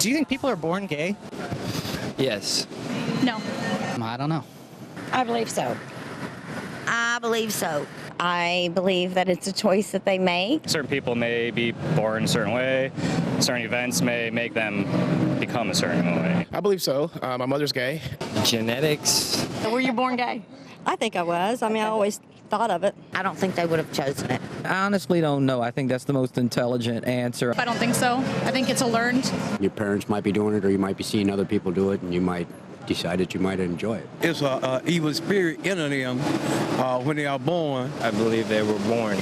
Do you think people are born gay? Yes. No. I don't know. I believe so. I believe so. I believe that it's a choice that they make. Certain people may be born a certain way. Certain events may make them become a certain way. I believe so. My mother's gay. Genetics. Were you born gay? I think I was. I mean, I always thought of it. I don't think they would have chosen it. I honestly don't know. I think that's the most intelligent answer. I don't think so. I think it's a learned. Your parents might be doing it, or you might be seeing other people do it, and you might decide that you might enjoy it. It's an evil spirit in them when they are born. I believe they were born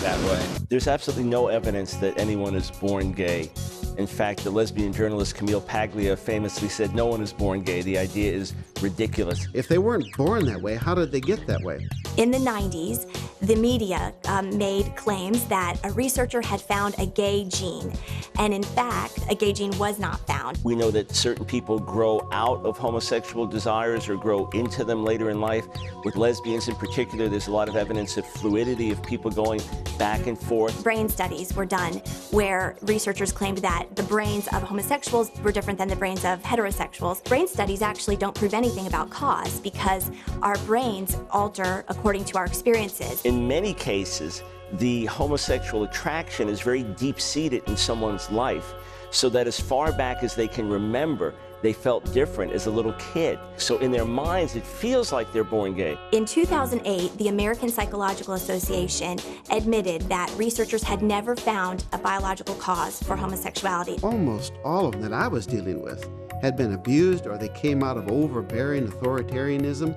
that way. There's absolutely no evidence that anyone is born gay. In fact, the lesbian journalist Camille Paglia famously said, "No one is born gay. The idea is ridiculous." If they weren't born that way, how did they get that way? In the 90s, the media made claims that a researcher had found a gay gene. And in fact, a gay gene was not found. We know that certain people grow out of homosexual desires or grow into them later in life. With lesbians in particular, there's a lot of evidence of fluidity, of people going back and forth. Brain studies were done where researchers claimed that the brains of homosexuals were different than the brains of heterosexuals. Brain studies actually don't prove anything about cause because our brains alter according to our experiences. In many cases, the homosexual attraction is very deep-seated in someone's life, so that as far back as they can remember, they felt different as a little kid. So in their minds, it feels like they're born gay. In 2008, the American Psychological Association admitted that researchers had never found a biological cause for homosexuality. Almost all of them that I was dealing with had been abused, or they came out of overbearing authoritarianism,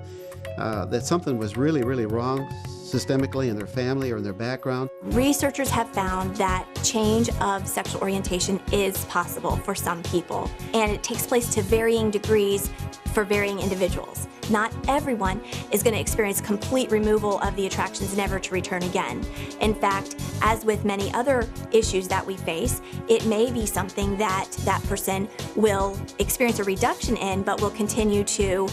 that something was really, really wrong systemically in their family or in their background. Researchers have found that change of sexual orientation is possible for some people, and it takes place to varying degrees for varying individuals. Not everyone is going to experience complete removal of the attractions, never to return again. In fact, as with many other issues that we face, it may be something that that person will experience a reduction in, but will continue to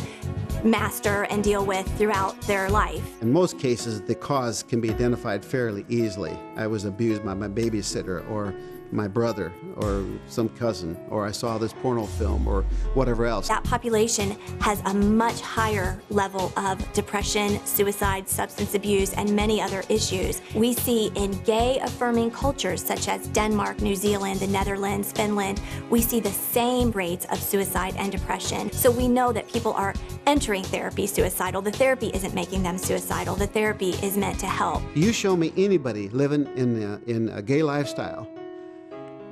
master and deal with throughout their life. In most cases, the cause can be identified fairly easily. I was abused by my babysitter, or my brother, or some cousin, or I saw this porno film, or whatever else. That population has a much higher level of depression, suicide, substance abuse, and many other issues. We see in gay-affirming cultures such as Denmark, New Zealand, the Netherlands, Finland, we see the same rates of suicide and depression. So we know that people are entering therapy suicidal. The therapy isn't making them suicidal. The therapy is meant to help. You show me anybody living in a gay lifestyle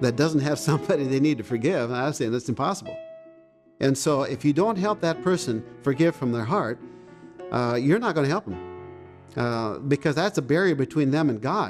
that doesn't have somebody they need to forgive, I say that's impossible. And so if you don't help that person forgive from their heart, you're not going to help them because that's a barrier between them and God.